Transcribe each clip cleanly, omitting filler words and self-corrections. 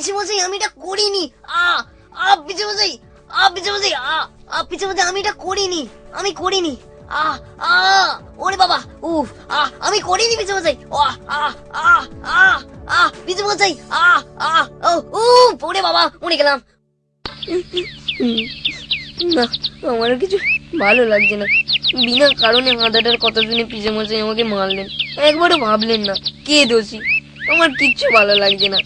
পিসেমশাই আমি এটা করিনি। পিসেমশাই, পিসেমশাই, পিসেমশাই আমি এটা করিনি, আমি করিনি। ওরে বাবা, উফ, আমি করিনি পিসেমশাই। পিসেমশাই, ওরে বাবা, মরে গেলাম। না, আমারও কিছু ভালো লাগছে না। বিনা কারণে হাঁদাটার কথা শুনে পিসেমশাই আমাকে মারলেন, একবারও ভাবলেন না কে দোষী। আমার কিচ্ছু ভালো লাগছে না।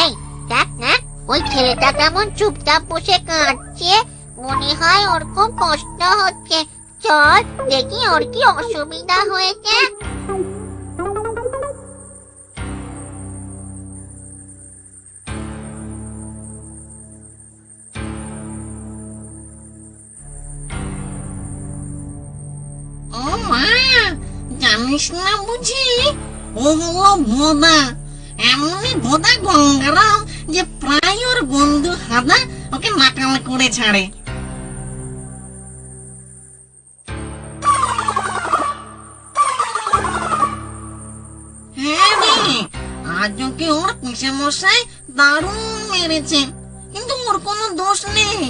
এই দেখ না, ওই ছেলেটা কেমন চুপচাপ বসে কাঁদছে, মনে হয় ওর খুব কষ্ট হচ্ছে। চল দেখি ওর কি অসুবিধা হয়েছে। ও মা, জানিস না বুঝি ও হলো ভোদা। এমনই ভোদা গঙ্গারাম যে প্রায় ওর বন্ধু হাদা ওকে নাকাল করে ছাড়ে। হ্যাঁ রে, আজ ওকে ওর পিসেমশাই দারুণ মেরেছে, কিন্তু ওর কোনো দোষ নেই।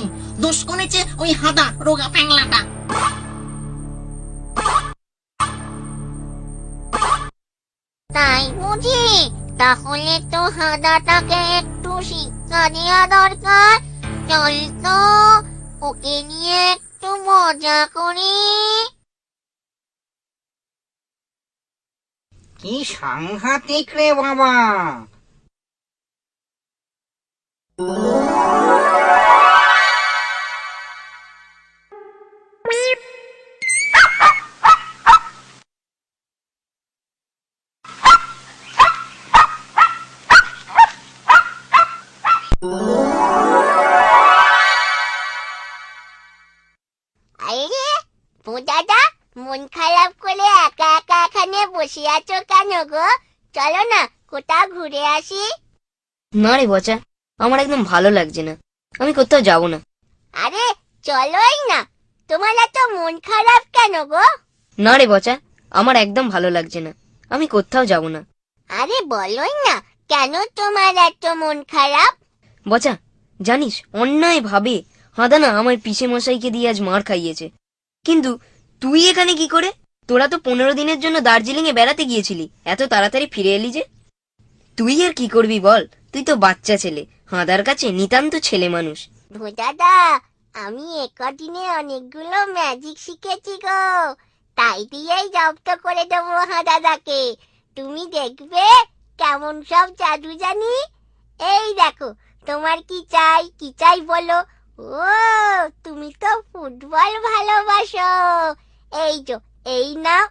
দোষ করেছে ওই হাদা রোগা প্যাংলাটা। তাই বুঝি? তাহলে তো হাদাটাকে একটু শিক্ষা দেওয়া দরকার। চল তো ওকে নিয়ে একটু মজা করি। কি সাংঘাতিক রে বাবা! আরে দাদা, মন খারাপ করে একা একা এখানে বসে আছো কেন গো? চলো না কোথাও ঘুরে আসি। না রে বচা, আমার একদম ভালো লাগছে না, আমি কোথাও যাব না। আরে চলোই না, তোমার এত মন খারাপ কেন গো? না রে বচা, আমার একদম ভালো লাগছে না, আমি কোথাও যাব না। আরে বলোই না, কেন তোমার এত মন খারাপ? বচা, জানিস অন্যায় ভাবে হাঁদা না আমার পিসেমশাইকে দিয়ে আজ মার খাইয়েছে। কিন্তু তুই এখানে কি করে? তোরা তো 15 দিনের জন্য দার্জিলিং এ বেড়াতে গিয়েছিলি, এত তাড়াতাড়ি ফিরে এলি যে? তুই আর কি করবি বল, তুই তো বাচ্চা ছেলে, হাঁদার কাছে নিতান্ত ছেলে মানুষ। দাদা, আমি একদিনে অনেকগুলো ম্যাজিক শিখেছি গো, তাই দিয়েই জব্দ করে দেবো দাদাকে। তুমি দেখবে কেমন সব জাদু জানি। এই দেখো, তোমার কি চাই, কি চাই বলো। ও, তুমি তো ফুটবল ভালোবাসো। এই যো, এই নাও,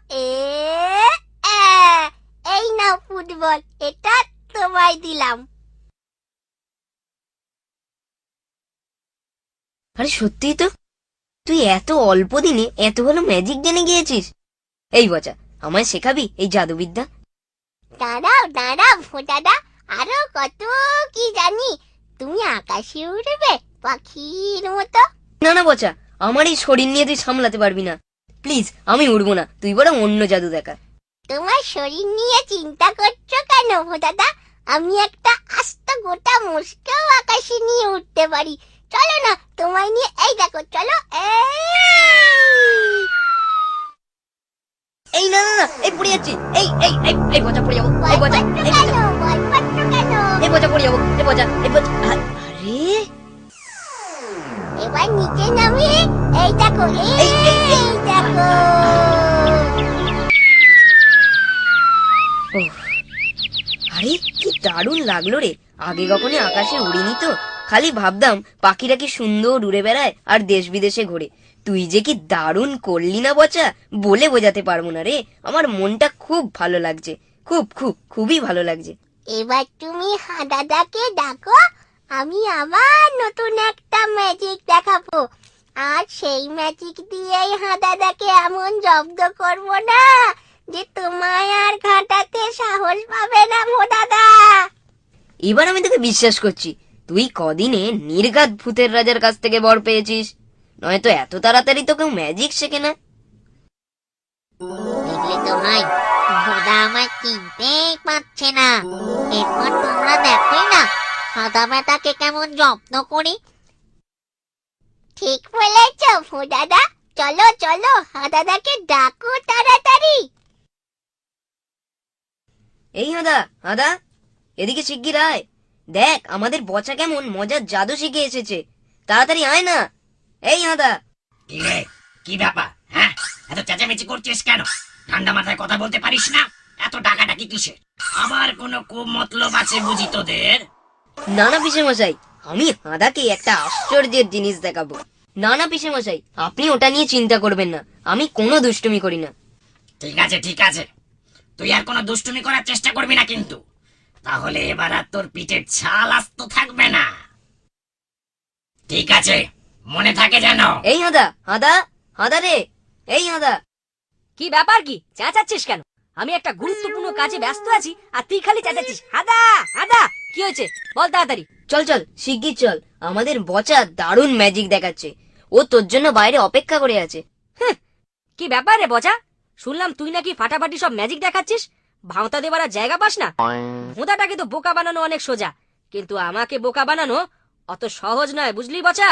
এই নাও ফুটবল, এটা তোমায় দিলাম। আরে সত্যিই তো, তুই এত অল্প দিনে এত ভালো ম্যাজিক জেনে গিয়েছিস। এই বচা, আমায় শেখাবি এই জাদুবিদ্যা? দাঁড়াও দাঁড়াও দাদা, আরো কত কি জানি। তুমি আকাশে উড়বে পাখির মতো। না না বচা, আমার এই শরীর নিয়ে তুই সামলাতে পারবি না, প্লিজ আমি উড়বো না, তুই বরং অন্য জাদু দেখা। তোমার শরীর নিয়ে চিন্তা করছো কেন দাদা? আমি একটা আস্ত গোটা মোষকেও আকাশে নিয়ে উঠতে পারি। চলো না, তোমায় নিয়ে, এই দেখো, চলো। এই না না না, এই পড়ে যাচ্ছি, এই এই এই এই বচা পড়ে যাবো, এই বচা, এই বচা, এই বচা পড়ে যাবো, এই বচা, এই বচা। আরে এবার নিচে নামি, এই দেখো, এই দেখো। আরে কি দারুণ লাগলো রে, আগে কখনো আকাশে উড়িনি তো, খালি ভাবতাম পাখিরা কি সুন্দর উড়ে বেড়ায় আর দেশ বিদেশে ঘোরে। তুই যে কি দারুণ করলি না বচা, বলে বোঝাতে পারবো না রে, আমার মনটা খুব ভালো লাগছে, খুব খুব খুবই ভালো লাগছে। এবার তুমি দাদাকে ডাকো, আমি আবার নতুন একটা ম্যাজিক দেখাবো। আর সেই ম্যাজিক দিয়েই দাদাকে এমন জব্দ করবো না যে তোমায় আর ঘাটাতে সাহস পাবে না দাদা। এবার আমি তোকে বিশ্বাস করছি, তুই কদিনে নির্ঘাত ভূতের রাজার কাছ থেকে বর পেয়েছিস, নয়তো এত তাড়াতাড়ি তো কেউ ম্যাজিক শেখে না। দেখলে তো ভাই, ভোদা আমায় চিনতেই পারছে না। এরপর তোমরা দেখোই না সাদা বেটাকে কেমন যত্ন করি। ঠিক বলেছ ভোদাদা, চলো চলো হাদাদাকে ডাকো তাড়াতাড়ি। এই হাদা, হাদা, এদিকে শিগগির আয়। দেখ আমাদের বচা কেমন মজার জাদু শিখে এসেছে, তাড়াতাড়ি আয় না। এই হাদা। কি রে, কি ব্যাপার? হ্যাঁ, এত চেঁচামেচি করছিস কেন? ঠান্ডা মাথায় কথা বলতে পারিস না? এত ডাকাডাকি কিসের? আবার কোনো কুমতলব আছে বুঝি তোদের? না না পিসেমশাই, আমি হাদাকে একটা আশ্চর্যের জিনিস দেখাবো। না না পিসেমশাই, আপনি ওটা নিয়ে চিন্তা করবেন না, আমি কোনো দুষ্টুমি করি না। ঠিক আছে ঠিক আছে, তুই আর কোনো দুষ্টুমি করার চেষ্টা করবি না কিন্তু, তাহলে এবার আর তোর পিঠের ছাল আস্ত থাকবে না। ঠিক আছে, মনে থাকে যেন। এই হাদা, হাদা, হাদা রে, এই হাদা। কি ব্যাপার, কি চেঁচাচ্ছিস কেন? আমি একটা গুরুত্বপূর্ণ কাজে ব্যস্ত আছি আর তুই খালি চেঁচাচ্ছিস। হাদা হাদা, কি হয়েছে বল তাড়াতাড়ি। চল চল শিগগির চল, আমাদের বচা দারুণ ম্যাজিক দেখাচ্ছে, ও তোর জন্য বাইরে অপেক্ষা করে আছে। কি ব্যাপার রে বচা, শুনলাম তুই নাকি ফাটাফাটি সব ম্যাজিক দেখাচ্ছিস, ভাঁওতা দেবার আর জায়গা পাস না। ভোঁদাটাকে তো বোকা বানানো অনেক সোজা, কিন্তু আমাকে বোকা বানানো অত সহজ নয় বুঝলি বচা।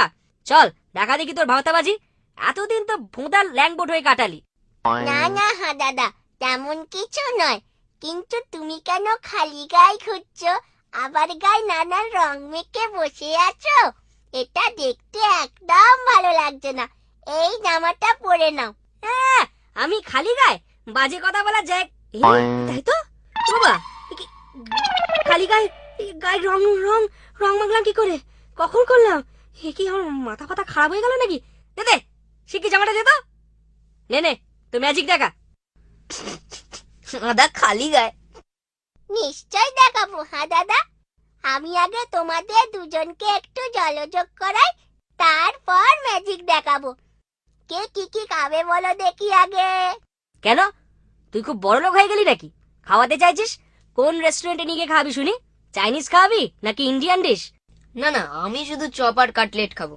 চল দেখা দেখি তোর ভাঁওতাবাজি। এতদিন তো ভোঁদার ল্যাংবোট হয়ে কাটালি। না না হাদাদা, তেমন কিছু নয়। কিন্তু তুমি কেন খালি গায়ে ঘুরছো, আবার গায়ে নানান রং মেখে বসে আছো? এটা দেখতে একদম ভালো লাগছে না। এই জামাটা পরে নাও। হ্যাঁ, আমি খালি গায়ে বাজে কথা বলা যায়? তাই তো বাবা, খালি গায়ে গায়ে রং রং রং মাখলাম কি করে, কখন করলাম? এ কি আমার মাথা ফাতা খারাপ হয়ে গেল নাকি? দে দে শিখি জামাটা দে তো। নে নে তো ম্যাজিক দেখা। হাদা খালি গায়ে? নিশ্চয় দেখাবো হাদাদা। আমি আগে তোমাদের দুজনকে একটু জলযোগ করাই, তারপর ম্যাজিক দেখাবো। কে কি কি খাবে বলো দেখি আগে। কেন, তুই খুব বড় লোক হয়ে গেলি নাকি? খাওয়াতে চাইছিস? কোন রেস্টুরেন্টে নিয়ে গিয়ে খাওয়াবি শুনি? চাইনিজ খাওয়াবি নাকি ইন্ডিয়ান ডিশ? না না, আমি শুধু চপ আর কাটলেট খাবো।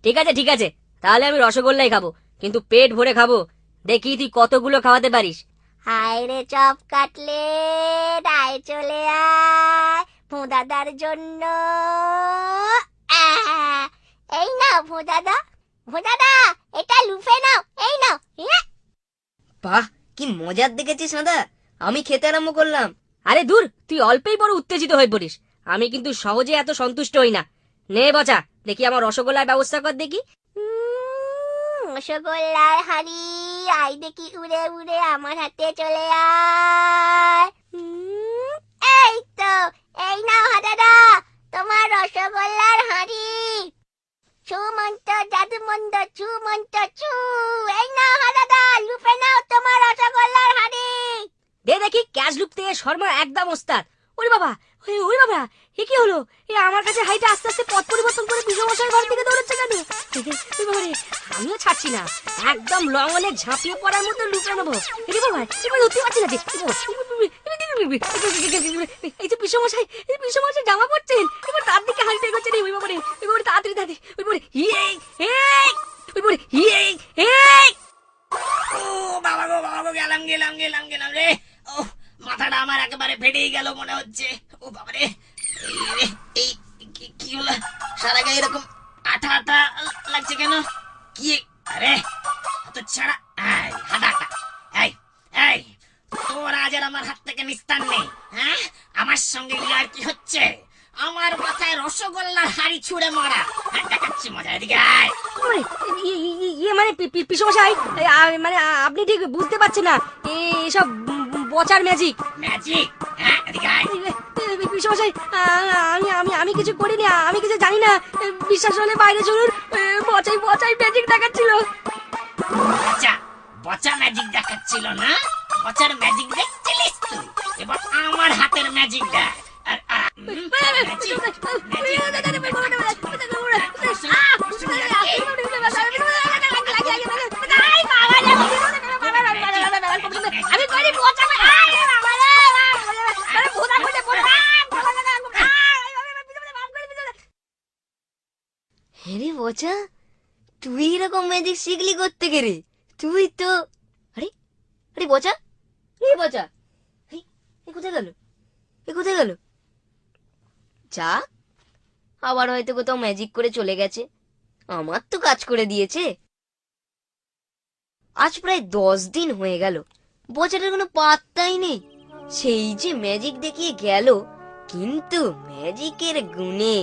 ঠিক আছে ঠিক আছে, তাহলে আমি রসগোল্লাই খাবো, কিন্তু পেট ভরে খাবো। দেখি তুই কতগুলো খাওয়াতে পারিস। হায় রে চপ কাটলেট, আয় চলে আয় ভোদাদার জন্য। আহ! এই নাও ভোদাদা, ভোদাদা এটা লুফে নাও, এই নাও। ইয়া! বাহ, কি মজার দেখেছিস হাদা, আমি খেতে আরম্ভ করলাম। আরে দূর, তুই অল্পেই বড় উত্তেজিত হয়ে পড়িস। আমি কিন্তু সহজে এত সন্তুষ্ট হই না। নে বচা, দেখি আমার রসগোল্লার ব্যবস্থা কর দেখি। রসগোল্লার হাড়ি, আয় দেখি উড়ে উড়ে আমার হাতে চলে আয়। এই তো, এই নাও হাদাদা তোমার রসগোল্লার হাড়ি। ছুমন্ত জাদু মন্দ ছুমন্ত ছু, এই নাও হাদাদা, লুফে নাও তোমার রসগোল্লার হাড়ি। দে দেখি ক্যাশ লুকতে শর্মা একদম ওস্তাদ। ওরে বাবা, ওরে বাবা, এ কি হলো? এ আমার কাছে হাইটা আস্তে আস্তে পথ পরিবর্তন করে বিশ্বমশাই ঘর থেকে দৌড়াচ্ছে কেন? ওরে বাবা রে, আমিও ছাড়ছি না, একদম লঙ্গনে ঝাঁপিয়ে পড়ার মতো লুকে নেবো। এরে বাবা, এবার ধরতে পারছি না যে। এই যে বিশ্বমশাই, এই বিশ্বমশাই জামা পড়ছেন, এবার তার দিকে হাইটা এগোচ্ছে রে। ওই বাবা রে, এবার তাড়াতাড়ি তাড়াতাড়ি, ওই বাবা রে, হিয়ে ওই বাবা রে, হিয়ে ও বাবা গো, বাবা গো, গেলাম গেলাম গেলাম গেলাম রে। ও মাথাটা আমার একেবারে ফেটেই গেল মনে হচ্ছে। ও বাবা রে, এই কি হলো? সারা গায়ে এরকম আঠা আঠা লাগছে কেন? কি? আরে তো ছাড়া, এই হাদাটা, এই এই তোর আজ আর আমার হাত থেকে নিস্তার নেই। হ্যাঁ, আমার সঙ্গে আর কি হচ্ছে? আমার মাথায় রসগোল্লার হাড়ি ছুঁড়ে মারা। দেখাচ্ছি মজা, এদিকে আয়। ইয়ে মানে পিসমশাই, মানে আপনি ঠিক বুঝতে পারছেন না এসব বচার ম্যাজিক। ম্যাজিক? হ্যাঁ, এদিকে আয়। পিসমশাই, আমি কিছু করিনি, আমি কিছু জানি না। বিশ্বাস হলে বাইরে চলুন, বচাই বচাই ম্যাজিক দেখাচ্ছিল। বচা বচা ম্যাজিক দেখাচ্ছিল না? বচার ম্যাজিক দেখছিলিস তুই? এবার আমার হাতের ম্যাজিক দেখ। আমি করি বচা। হ্যাঁ বচা, তুই এরকম ম্যাজিক শিখলি করতে গেলে? তুই তো আরে আরে বচা, বচা, এ কোথায় গেল? এ কোথায় গেল? যা, আবার হয়তো কোথাও ম্যাজিক করে চলে গেছে। আমার তো কাজ করে দিয়েছে। আজ প্রায় 10 দিন হয়ে গেল, বচাটার কোনো পাত্তাই নেই। সেই যে ম্যাজিক দেখিয়ে গেল, কিন্তু ম্যাজিকের গুণে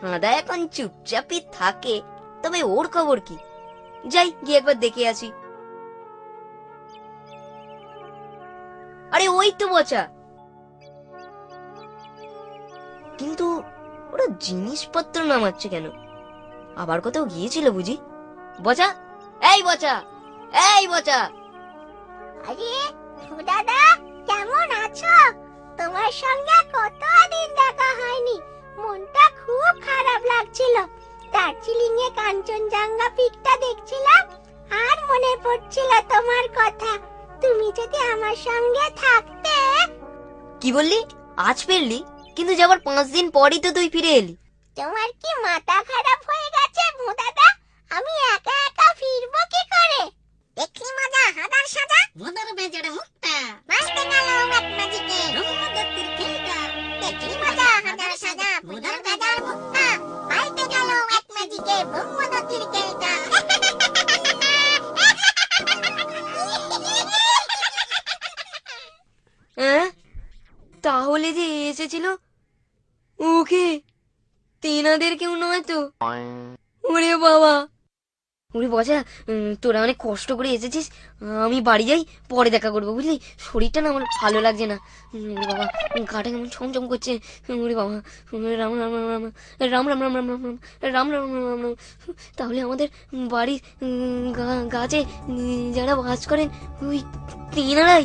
হাঁদা এখন চুপচাপই থাকে। তবে ওর খবর কি? যাই গিয়ে একবার দেখে আসি। আরে ওই তো বচা, কিন্তু ওরা জিনিসপত্র নামাচ্ছে কেন? আবার কোথাও গিয়েছিল বুঝি? বচা, এই বচা, এই বচা। আরে দাদা, কেমন আছো? তোমার সঙ্গে কতদিন দেখা হয়নি, মনটা খুব খারাপ লাগছিল। দার্জিলিং এ কাঞ্চনজঙ্ঘা পিকটা দেখছিলাম, আর মনে পড়ছিল তোমার কথা। তুমি যদি আমার সঙ্গে থাকতে। কি বললি? আজ ফিরলি? কিন্তু যাবার 5 দিন পরই তো তুই ফিরে এলি। তোমার কি মাথা খারাপ হয়ে গেছে দাদা? আমি একা একা ফিরবো কি করে? দেখলি মজা হাদার সাদা ভোদার বেজার মুখটা, মাস্তে গেল এক ম্যাজিকে। ব্রহ্মদত্তের খেলটা, দেখলি মজা হাদার সাদা ভোদার বেজার মুখটা, পাল্টে গেল এক ম্যাজিকে ব্রহ্মদত্তির কেলটা। হ্যাঁ, তাহলে যে এসেছিল ওকে তেনাদের কেউ নয় তো? ওরে বাবা, ওরে বচা, তোরা অনেক কষ্ট করে এসেছিস। আমি বাড়ি যাই, পরে দেখা করবো বুঝলি? শরীরটা না আমার ভালো লাগছে না। ওরে বাবা, গাটা কেমন ছমছম করছে। ওরে বাবা, রাম রাম রাম রাম রাম রাম রাম রাম রাম রাম রাম রাম রাম রাম। তাহলে আমাদের বাড়ির গাছে যারা বাস করেন ওই তেনারাই?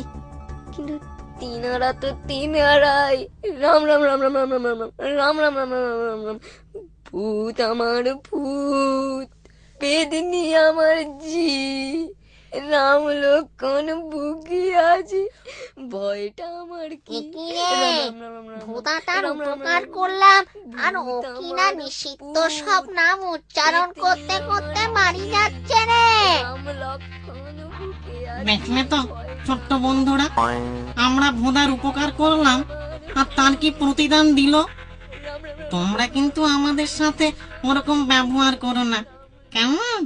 কিন্তু তিনারা তো তিনারাই। রাম রাম রাম রাম রাম রাম রাম রাম রাম রাম রাম রাম রাম। ভূত আমার ভূত, বেদিনী আমার জি, রাম লক্ষণ বুকি আছে, ভয়টা আমার কি? কি রে, রাম রাম রাম রাম ভোদাটার রাম রাম উপকার রাম। করলাম, আর ও ভূত কিনা আমার নিষিদ্ধ ভূত, সব নাম উচ্চারণ করতে করতে মারি যাচ্ছে রে। রাম লক্ষণ বুকি আছে, দেখলে তো ছোট্ট বন্ধুরা, আমরা ভোদার উপকার করলাম আর তার কি প্রতিদান দিল? তোমরা কিন্তু আমাদের সাথে ওরকম ব্যবহার করো না, কেমন?